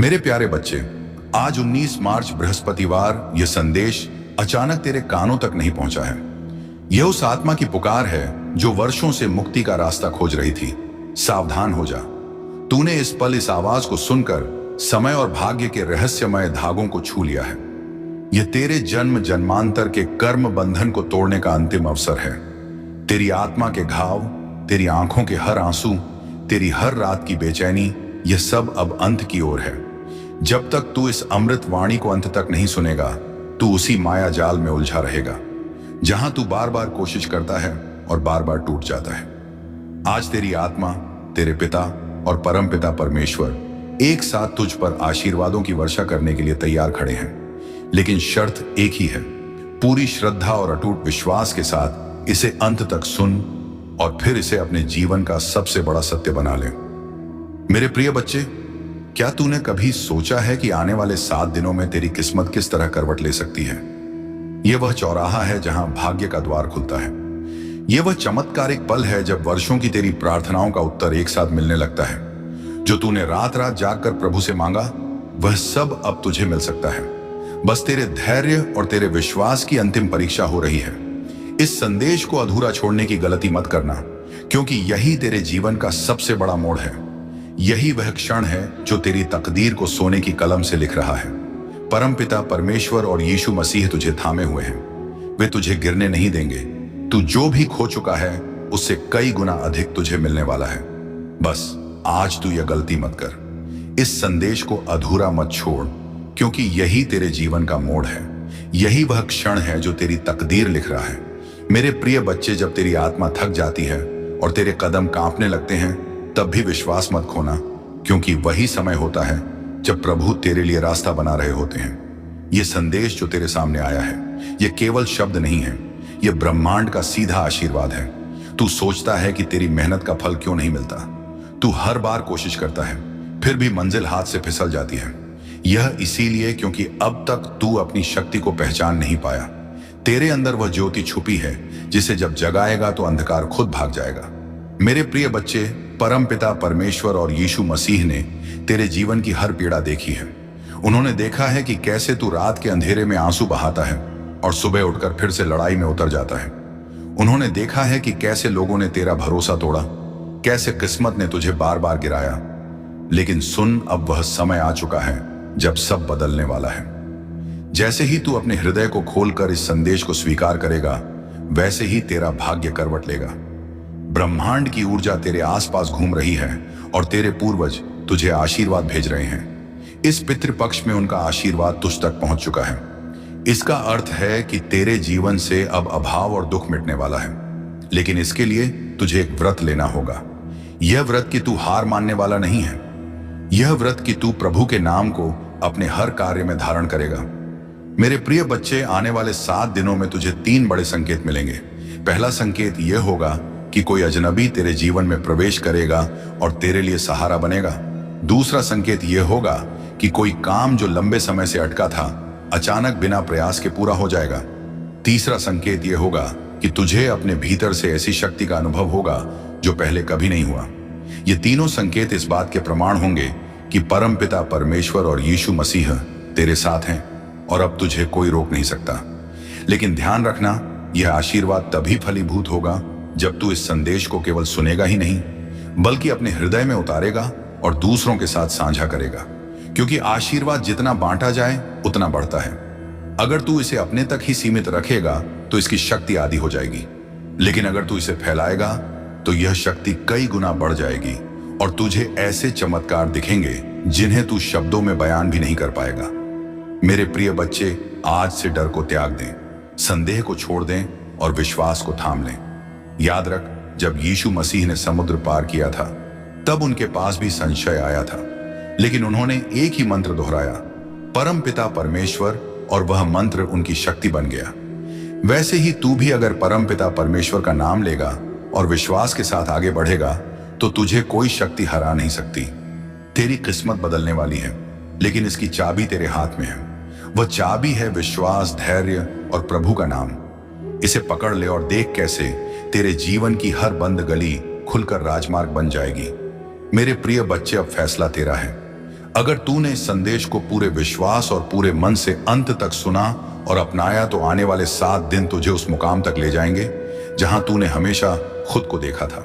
मेरे प्यारे बच्चे, आज 19 मार्च बृहस्पतिवार यह संदेश अचानक तेरे कानों तक नहीं पहुंचा है। यह उस आत्मा की पुकार है जो वर्षों से मुक्ति का रास्ता खोज रही थी। सावधान हो जा। तूने इस पल इस आवाज को सुनकर समय और भाग्य के रहस्यमय धागों को छू लिया है। यह तेरे जन्म जन्मांतर के कर्म बंधन को तोड़ने का अंतिम अवसर है। तेरी आत्मा के घाव, तेरी आंखों के हर आंसू, तेरी हर रात की बेचैनी, यह सब अब अंत की ओर है। जब तक तू इस अमृत वाणी को अंत तक नहीं सुनेगा, तू उसी माया जाल में उलझा रहेगा जहां तू बार बार कोशिश करता है और बार बार टूट जाता है। आज तेरी आत्मा, तेरे पिता और परम पिता परमेश्वर एक साथ तुझ पर आशीर्वादों की वर्षा करने के लिए तैयार खड़े हैं। लेकिन शर्त एक ही है, पूरी श्रद्धा और अटूट विश्वास के साथ इसे अंत तक सुन और फिर इसे अपने जीवन का सबसे बड़ा सत्य बना ले। मेरे प्रिय बच्चे, क्या तूने कभी सोचा है कि आने वाले 7 दिनों में तेरी किस्मत किस तरह करवट ले सकती है? यह वह चौराहा है जहां भाग्य का द्वार खुलता है। यह वह चमत्कारिक पल है जब वर्षों की तेरी प्रार्थनाओं का उत्तर एक साथ मिलने लगता है। जो तूने रात रात जागकर प्रभु से मांगा, वह सब अब तुझे मिल सकता है। बस तेरे धैर्य और तेरे विश्वास की अंतिम परीक्षा हो रही है। इस संदेश को अधूरा छोड़ने की गलती मत करना, क्योंकि यही तेरे जीवन का सबसे बड़ा मोड़ है। यही वह क्षण है जो तेरी तकदीर को सोने की कलम से लिख रहा है। परमपिता परमेश्वर और यीशु मसीह तुझे थामे हुए हैं। वे तुझे गिरने नहीं देंगे। तू जो भी खो चुका है उससे कई गुना अधिक तुझे मिलने वाला है। बस आज तू यह गलती मत कर। इस संदेश को अधूरा मत छोड़, क्योंकि यही तेरे जीवन का मोड़ है। यही वह क्षण है जो तेरी तकदीर लिख रहा है। मेरे प्रिय बच्चे, जब तेरी आत्मा थक जाती है और तेरे कदम कांपने लगते हैं, तब भी विश्वास मत खोना, क्योंकि वही समय होता है जब प्रभु तेरे लिए रास्ता बना रहे होते हैं। यह संदेश जो तेरे सामने आया है, यह केवल शब्द नहीं है, यह ब्रह्मांड का सीधा आशीर्वाद है। तू सोचता है कि तेरी मेहनत का फल क्यों नहीं मिलता। तू हर बार कोशिश करता है, फिर भी मंजिल हाथ से फिसल जाती है। यह इसीलिए क्योंकि अब तक तू अपनी शक्ति को पहचान नहीं पाया। तेरे अंदर वह ज्योति छुपी है जिसे जब जगाएगा तो अंधकार खुद भाग जाएगा। मेरे प्रिय बच्चे, परम पिता परमेश्वर और यीशु मसीह ने तेरे जीवन की हर पीड़ा देखी है। उन्होंने देखा है कि कैसे तू रात के अंधेरे में आंसू बहाता है और सुबह उठकर फिर से लड़ाई में उतर जाता है। उन्होंने देखा है कि कैसे लोगों ने तेरा भरोसा तोड़ा, कैसे किस्मत ने तुझे बार बार गिराया। लेकिन सुन, अब वह समय आ चुका है जब सब बदलने वाला है। जैसे ही तू अपने हृदय को खोलकर इस संदेश को स्वीकार करेगा, वैसे ही तेरा भाग्य करवट लेगा। ब्रह्मांड की ऊर्जा तेरे आसपास घूम रही है और तेरे पूर्वज तुझे आशीर्वाद भेज रहे हैं। इस पितृपक्ष में उनका आशीर्वाद तुझ तक पहुंच चुका है। इसका अर्थ है कि तेरे जीवन से अब अभाव और दुख मिटने वाला है। लेकिन इसके लिए तुझे एक व्रत लेना होगा। यह व्रत कि तू हार मानने वाला नहीं है। यह व्रत कि तू प्रभु के नाम को अपने हर कार्य में धारण करेगा। मेरे प्रिय बच्चे, आने वाले 7 दिनों में तुझे 3 बड़े संकेत मिलेंगे। पहला संकेत यह होगा कि कोई अजनबी तेरे जीवन में प्रवेश करेगा और तेरे लिए सहारा बनेगा। दूसरा संकेत यह होगा कि कोई काम जो लंबे समय से अटका था, अचानक बिना प्रयास के पूरा हो जाएगा। तीसरा संकेत यह होगा कि तुझे अपने भीतर से ऐसी शक्ति का अनुभव होगा जो पहले कभी नहीं हुआ। ये तीनों संकेत इस बात के प्रमाण होंगे कि परम पिता परमेश्वर और यीशु मसीह तेरे साथ हैं और अब तुझे कोई रोक नहीं सकता। लेकिन ध्यान रखना, यह आशीर्वाद तभी फलीभूत होगा जब तू इस संदेश को केवल सुनेगा ही नहीं, बल्कि अपने हृदय में उतारेगा और दूसरों के साथ साझा करेगा। क्योंकि आशीर्वाद जितना बांटा जाए उतना बढ़ता है। अगर तू इसे अपने तक ही सीमित रखेगा तो इसकी शक्ति आधी हो जाएगी। लेकिन अगर तू इसे फैलाएगा तो यह शक्ति कई गुना बढ़ जाएगी और तुझे ऐसे चमत्कार दिखेंगे जिन्हें तू शब्दों में बयान भी नहीं कर पाएगा। मेरे प्रिय बच्चे, आज से डर को त्याग दें, संदेह को छोड़ दें और विश्वास को थाम लें। याद रख, जब यीशु मसीह ने समुद्र पार किया था, तब उनके पास भी संशय आया था, लेकिन उन्होंने एक ही मंत्र दोहराया, परम पिता परमेश्वर, और वह मंत्र उनकी शक्ति बन गया। वैसे ही तू भी अगर परम पिता परमेश्वर का नाम लेगा और विश्वास के साथ आगे बढ़ेगा, तो तुझे कोई शक्ति हरा नहीं सकती। तेरी किस्मत बदलने वाली है, लेकिन इसकी चाबी तेरे हाथ में है। वह चाबी है विश्वास, धैर्य और प्रभु का नाम। इसे पकड़ ले और देख कैसे तेरे जीवन की हर बंद गली खुलकर राजमार्ग बन जाएगी। मेरे प्रिय बच्चे, अब फैसला तेरा है। अगर तूने इस संदेश को पूरे विश्वास और पूरे मन से अंत तक सुना और अपनाया तो आने वाले 7 दिन तुझे उस मुकाम तक ले जाएंगे जहां तूने हमेशा खुद को देखा था।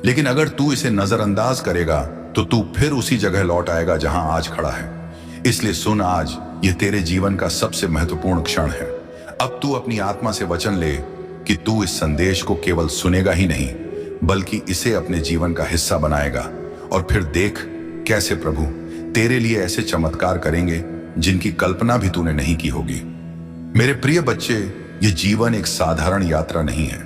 लेकिन अगर तू इसे नजरअंदाज करेगा तो तू फिर उसी जगह लौट आएगा जहां आज खड़ा है। इसलिए सुन, आज यह तेरे जीवन का सबसे महत्वपूर्ण क्षण है। अब तू अपनी आत्मा से वचन ले कि तू इस संदेश को केवल सुनेगा ही नहीं बल्कि इसे अपने जीवन का हिस्सा बनाएगा, और फिर देख कैसे प्रभु तेरे लिए ऐसे चमत्कार करेंगे जिनकी कल्पना भी तूने नहीं की होगी। मेरे प्रिय बच्चे, ये जीवन एक साधारण यात्रा नहीं है,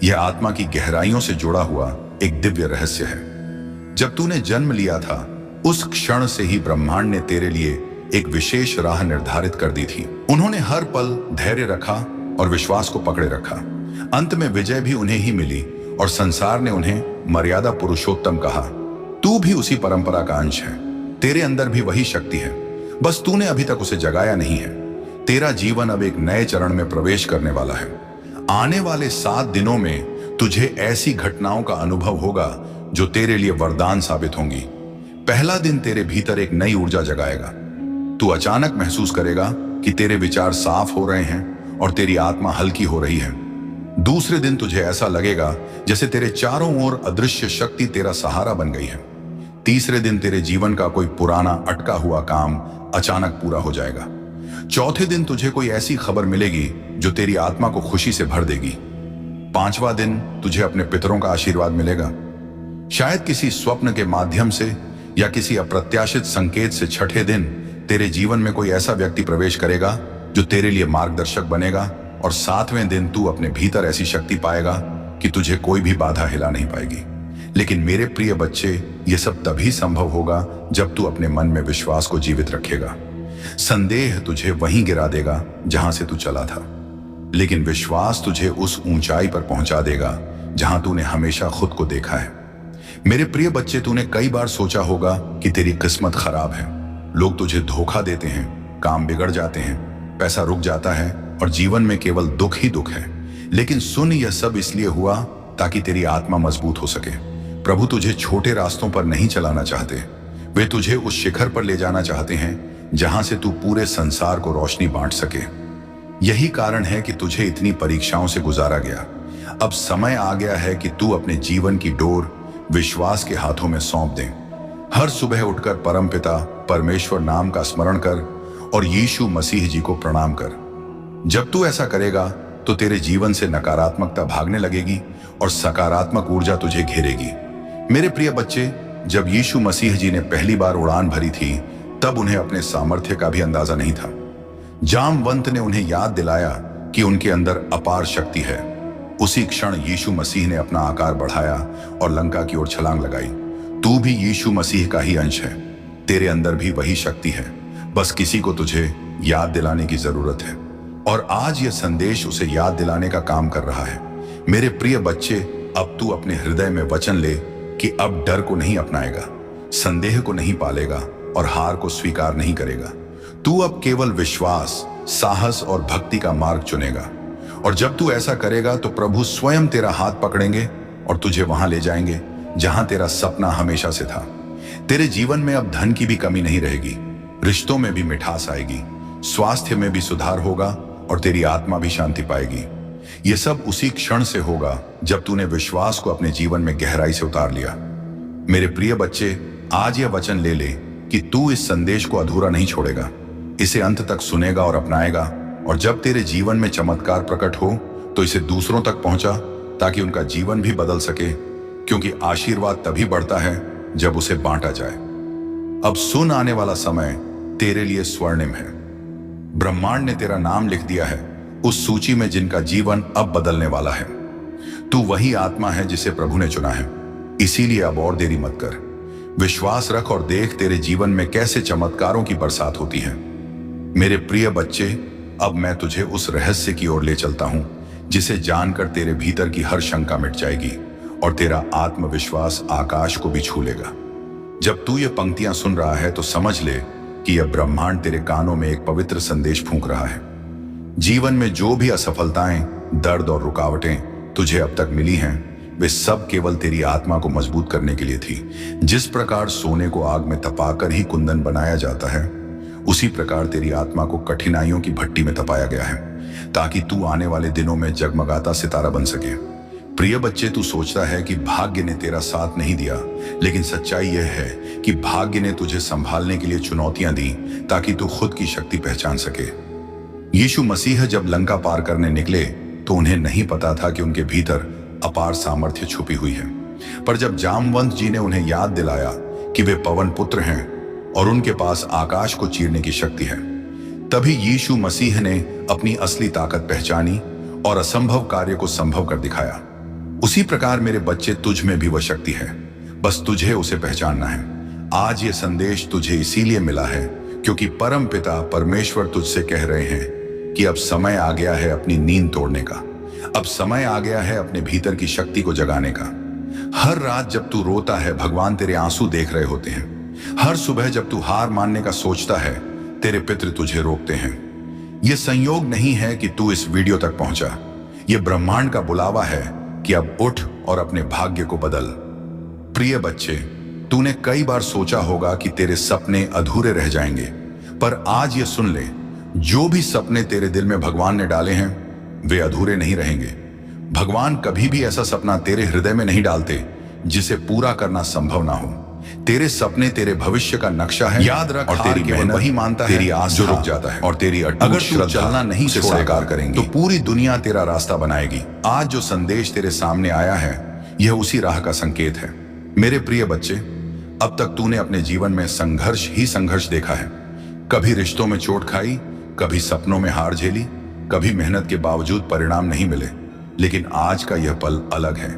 यह आत्मा की गहराइयों से जुड़ा हुआ एक दिव्य रहस्य है। जब तूने जन्म लिया था उस क्षण से ही ब्रह्मांड ने तेरे लिए एक विशेष राह निर्धारित कर दी थी। उन्होंने हर पल धैर्य रखा और विश्वास को पकड़े रखा। अंत में विजय भी उन्हें ही मिली और संसार ने उन्हें मर्यादा पुरुषोत्तम कहा। तू भी उसी परंपरा का अंश है, तेरे अंदर भी वही शक्ति है, बस तूने अभी तक उसे जगाया नहीं है। तेरा जीवन अब एक नए चरण में प्रवेश करने वाला है। आने वाले 7 दिनों में तुझे ऐसी घटनाओं का अनुभव होगा जो तेरे लिए वरदान साबित होंगी। पहला दिन तेरे भीतर एक नई ऊर्जा जगाएगा। तू अचानक महसूस करेगा कि तेरे विचार साफ हो रहे हैं और तेरी आत्मा हल्की हो रही है। दूसरे दिन तुझे ऐसा लगेगा जैसे तेरे चारों ओर अदृश्य शक्ति तेरा सहारा बन गई है। तीसरे दिन तेरे जीवन का कोई पुराना अटका हुआ काम अचानक पूरा हो जाएगा। चौथे दिन तुझे कोई ऐसी खबर मिलेगी जो तेरी आत्मा को खुशी से भर देगी। 5वां दिन तुझे अपने पितरों का आशीर्वाद मिलेगा। शायद किसी स्वप्न के माध्यम से या किसी अप्रत्याशित संकेत से छठे दिन तेरे जीवन में कोई ऐसा व्यक्ति प्रवेश करेगा जो तेरे लिए मार्गदर्शक बनेगा, और 7वें दिन तू अपने भीतर ऐसी शक्ति पाएगा कि तुझे कोई भी बाधा हिला नहीं पाएगी। लेकिन मेरे प्रिय बच्चे, ये सब तभी संभव होगा जब तू अपने मन में विश्वास को जीवित रखेगा। संदेह तुझे वहीं गिरा देगा जहां से तू चला था, लेकिन विश्वास तुझे उस ऊंचाई पर पहुंचा देगा जहां तूने हमेशा खुद को देखा है। मेरे प्रिय बच्चे, तूने कई बार सोचा होगा कि तेरी किस्मत खराब है, लोग तुझे धोखा देते हैं, काम बिगड़ जाते हैं, पैसा रुक जाता है और जीवन में केवल दुख ही दुख है। लेकिन सुन, यह सब इसलिए हुआ ताकि तेरी आत्मा मजबूत हो सके। प्रभु तुझे छोटे रास्तों पर नहीं चलाना चाहते, वे तुझे उस शिखर पर ले जाना चाहते हैं जहां से तू पूरे संसार को रोशनी बांट सके। यही कारण है कि तुझे इतनी परीक्षाओं से गुजारा गया। अब समय आ गया है कि तू अपने जीवन की डोर विश्वास के हाथों में सौंप दे। हर सुबह उठकर परमपिता परमेश्वर नाम का स्मरण कर और यीशु मसीह जी को प्रणाम कर। जब तू ऐसा करेगा तो तेरे जीवन से नकारात्मकता भागने लगेगी और सकारात्मक ऊर्जा तुझे घेरेगी। मेरे प्रिय बच्चे, जब यीशु मसीह जी ने पहली बार उड़ान भरी थी तब उन्हें अपने सामर्थ्य का भी अंदाजा नहीं था। जामवंत ने उन्हें याद दिलाया कि उनके अंदर अपार शक्ति है। उसी क्षण यीशु मसीह ने अपना आकार बढ़ाया और लंका की ओर छलांग लगाई। तू भी यीशु मसीह का ही अंश है, तेरे अंदर भी वही शक्ति है, बस किसी को तुझे याद दिलाने की जरूरत है। और आज यह संदेश उसे याद दिलाने का काम कर रहा है। मेरे प्रिय बच्चे, अब तू अपने हृदय में वचन ले कि अब डर को नहीं अपनाएगा, संदेह को नहीं पालेगा और हार को स्वीकार नहीं करेगा। तू अब केवल विश्वास, साहस और भक्ति का मार्ग चुनेगा। और जब तू ऐसा करेगा तो प्रभु स्वयं तेरा हाथ पकड़ेंगे और तुझे वहां ले जाएंगे जहां तेरा सपना हमेशा से था। तेरे जीवन में अब धन की भी कमी नहीं रहेगी, रिश्तों में भी मिठास आएगी, स्वास्थ्य में भी सुधार होगा और तेरी आत्मा भी शांति पाएगी। यह सब उसी क्षण से होगा जब तूने विश्वास को अपने जीवन में गहराई से उतार लिया। मेरे प्रिय बच्चे, आज यह वचन ले ले कि तू इस संदेश को अधूरा नहीं छोड़ेगा, इसे अंत तक सुनेगा और अपनाएगा। और जब तेरे जीवन में चमत्कार प्रकट हो तो इसे दूसरों तक पहुंचा ताकि उनका जीवन भी बदल सके, क्योंकि आशीर्वाद तभी बढ़ता है जब उसे बांटा जाए। अब सुन, आने वाला समय तेरे लिए स्वर्णिम है। ब्रह्मांड ने तेरा नाम लिख दिया है उस सूची में जिनका जीवन अब बदलने वाला है। तू वही आत्मा है जिसे प्रभु ने चुना है, इसीलिए अब और देरी मत कर। विश्वास रख और देख तेरे जीवन में कैसे चमत्कारों की बरसात होती है। मेरे प्रिय बच्चे, अब मैं तुझे उस रहस्य की ओर ले चलता हूं जिसे जानकर तेरे भीतर की हर शंका मिट जाएगी और तेरा आत्मविश्वास आकाश को भी छू लेगा। जब तू ये पंक्तियां सुन रहा है तो समझ ले कि यह ब्रह्मांड तेरे कानों में एक पवित्र संदेश फूंक रहा है। जीवन में जो भी असफलताएं, दर्द और रुकावटें तुझे अब तक मिली हैं, वे सब केवल तेरी आत्मा को मजबूत करने के लिए थी। जिस प्रकार सोने को आग में तपाकर ही कुंदन बनाया जाता है, उसी प्रकार तेरी आत्मा को कठिनाइयों की भट्टी में तपाया गया है, ताकि तू आने वाले दिनों में जगमगाता सितारा बन सके। प्रिय बच्चे, तू सोचता है कि भाग्य ने तेरा साथ नहीं दिया, लेकिन सच्चाई यह है कि भाग्य ने तुझे संभालने के लिए चुनौतियां दी, ताकि तू खुद की शक्ति पहचान सके। यीशु मसीह जब लंका पार करने निकले तो उन्हें नहीं पता था कि उनके भीतर अपार सामर्थ्य छुपी हुई है। पर जब जामवंत जी ने उन्हें याद दिलाया कि वे पवन पुत्र हैं और उनके पास आकाश को चीरने की शक्ति है, तभी यीशु मसीह ने अपनी असली ताकत पहचानी और असंभव कार्य को संभव कर दिखाया। उसी प्रकार मेरे बच्चे, तुझ में भी वह शक्ति है, बस तुझे उसे पहचानना है। आज ये संदेश तुझे इसीलिए मिला है क्योंकि परम पिता परमेश्वर तुझसे कह रहे हैं कि अब समय आ गया है अपनी नींद तोड़ने का। अब समय आ गया है अपने भीतर की शक्ति को जगाने का। हर रात जब तू रोता है, भगवान तेरे आंसू देख रहे होते हैं। हर सुबह जब तू हार मानने का सोचता है, तेरे पितृ तुझे रोकते हैं। यह संयोग नहीं है कि तू इस वीडियो तक पहुंचा। यह ब्रह्मांड का बुलावा है कि अब उठ और अपने भाग्य को बदल। प्रिय बच्चे, तूने कई बार सोचा होगा कि तेरे सपने अधूरे रह जाएंगे, पर आज ये सुन ले, जो भी सपने तेरे दिल में भगवान ने डाले हैं वे अधूरे नहीं रहेंगे। भगवान कभी भी ऐसा सपना तेरे हृदय में नहीं डालते जिसे पूरा करना संभव ना हो। तेरे सपने तेरे भविष्य का नक्शा है, याद रख। और तेरी मेहनत वही मानता है, तेरी आस जो रुक जाता है, और तेरी अगर तू चलना नहीं से साकार करेंगे तो पूरी दुनिया तेरा रास्ता बनाएगी। आज जो संदेश तेरे सामने आया है, यह उसी राह का संकेत है। मेरे प्रिय बच्चे, अब तक तूने अपने जीवन में संघर्ष ही संघर्ष देखा है। कभी रिश्तों में चोट खाई, कभी सपनों में हार झेली, कभी मेहनत के बावजूद परिणाम नहीं मिले। लेकिन आज का यह पल अलग है।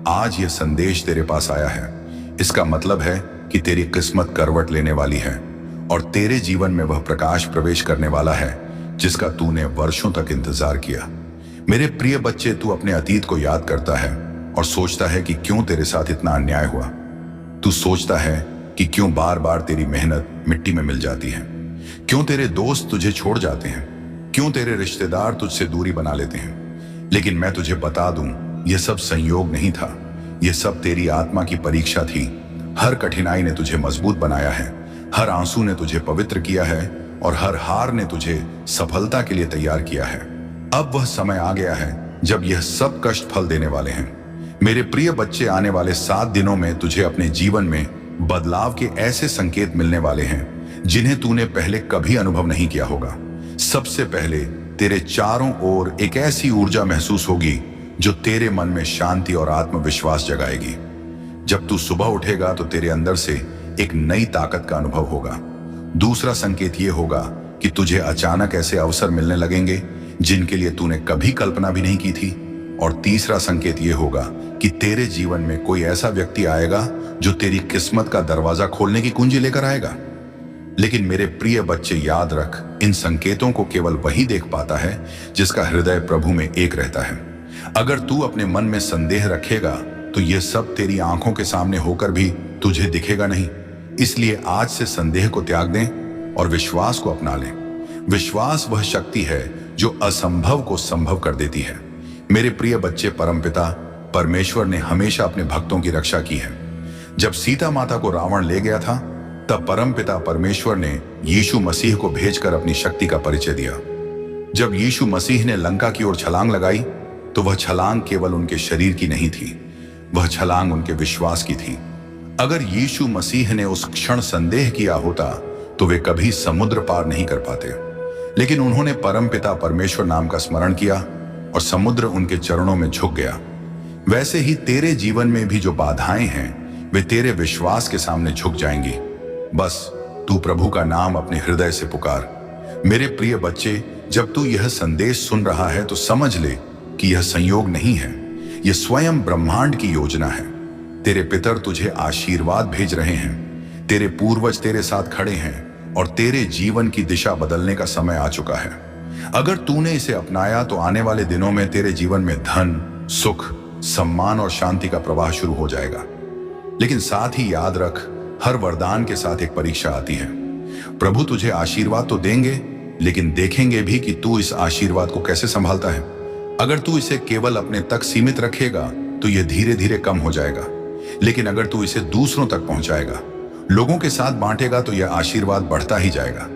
आज यह संदेश तेरे पास आया है। इसका मतलब है कि तेरी किस्मत करवट लेने वाली है और तेरे जीवन में वह प्रकाश प्रवेश करने वाला है जिसका तूने वर्षों तक इंतजार किया। मेरे प्रिय बच्चे, तू अपने अतीत को याद करता है और सोचता है कि क्यों तेरे साथ इतना अन्याय हुआ। तू सोचता है कि क्यों बार बार तेरी मेहनत मिट्टी में मिल जाती है, क्यों तेरे दोस्त तुझे छोड़ जाते हैं, क्यों तेरे रिश्तेदार तुझसे दूरी बना लेते हैं। लेकिन मैं तुझे बता दूं, यह सब संयोग नहीं था, यह सब तेरी आत्मा की परीक्षा थी। हर कठिनाई ने तुझे मजबूत बनाया है, हर आंसू ने तुझे पवित्र किया है और हर हार ने तुझे सफलता के लिए तैयार किया है। अब वह समय आ गया है जब यह सब कष्ट फल देने वाले हैं। मेरे प्रिय बच्चे, आने वाले 7 दिनों में तुझे अपने जीवन में बदलाव के ऐसे संकेत मिलने वाले हैं जिन्हें तूने पहले कभी अनुभव नहीं किया होगा। सबसे पहले तेरे चारों ओर एक ऐसी ऊर्जा महसूस होगी जो तेरे मन में शांति और आत्मविश्वास जगाएगी। जब तू सुबह उठेगा तो तेरे अंदर से एक नई ताकत का अनुभव होगा। दूसरा संकेत यह होगा कि तुझे अचानक ऐसे अवसर मिलने लगेंगे जिनके लिए तूने कभी कल्पना भी नहीं की थी। और तीसरा संकेत यह होगा कि तेरे जीवन में कोई ऐसा व्यक्ति आएगा जो तेरी किस्मत का दरवाजा खोलने की कुंजी लेकर आएगा। लेकिन मेरे प्रिय बच्चे, याद रख, इन संकेतों को केवल वही देख पाता है जिसका हृदय प्रभु में एक रहता है। अगर तू अपने मन में संदेह रखेगा तो यह सब तेरी आंखों के सामने होकर भी तुझे दिखेगा नहीं। इसलिए आज से संदेह को त्याग दें और विश्वास को अपना लें। विश्वास वह शक्ति है जो असंभव को संभव कर देती है। मेरे प्रिय बच्चे, परमपिता परमेश्वर ने हमेशा अपने भक्तों की रक्षा की है। जब सीता माता को रावण ले गया था, तब परमपिता परमेश्वर ने यीशु मसीह को भेजकर अपनी शक्ति का परिचय दिया। जब यीशु मसीह ने लंका की ओर छलांग लगाई तो वह छलांग केवल उनके शरीर की नहीं थी, वह छलांग उनके विश्वास की थी। अगर यीशु मसीह ने उस क्षण संदेह किया होता तो वे कभी समुद्र पार नहीं कर पाते। लेकिन उन्होंने परमपिता परमेश्वर नाम का स्मरण किया और समुद्र उनके चरणों में झुक गया। वैसे ही तेरे जीवन में भी जो बाधाएं हैं वे तेरे विश्वास के सामने झुक जाएंगी। बस तू प्रभु का नाम अपने हृदय से पुकार। मेरे प्रिय बच्चे, जब तू यह संदेश सुन रहा है तो समझ ले कि यह संयोग नहीं है, यह स्वयं ब्रह्मांड की योजना है। तेरे पितर तुझे आशीर्वाद भेज रहे हैं, तेरे पूर्वज तेरे साथ खड़े हैं और तेरे जीवन की दिशा बदलने का समय आ चुका है। अगर तूने इसे अपनाया तो आने वाले दिनों में तेरे जीवन में धन, सुख, सम्मान और शांति का प्रवाह शुरू हो जाएगा। लेकिन साथ ही याद रख, हर वरदान के साथ एक परीक्षा आती है। प्रभु तुझे आशीर्वाद तो देंगे, लेकिन देखेंगे भी कि तू इस आशीर्वाद को कैसे संभालता है। अगर तू इसे केवल अपने तक सीमित रखेगा तो यह धीरे धीरे कम हो जाएगा, लेकिन अगर तू इसे दूसरों तक पहुंचाएगा, लोगों के साथ बांटेगा, तो यह आशीर्वाद बढ़ता ही जाएगा।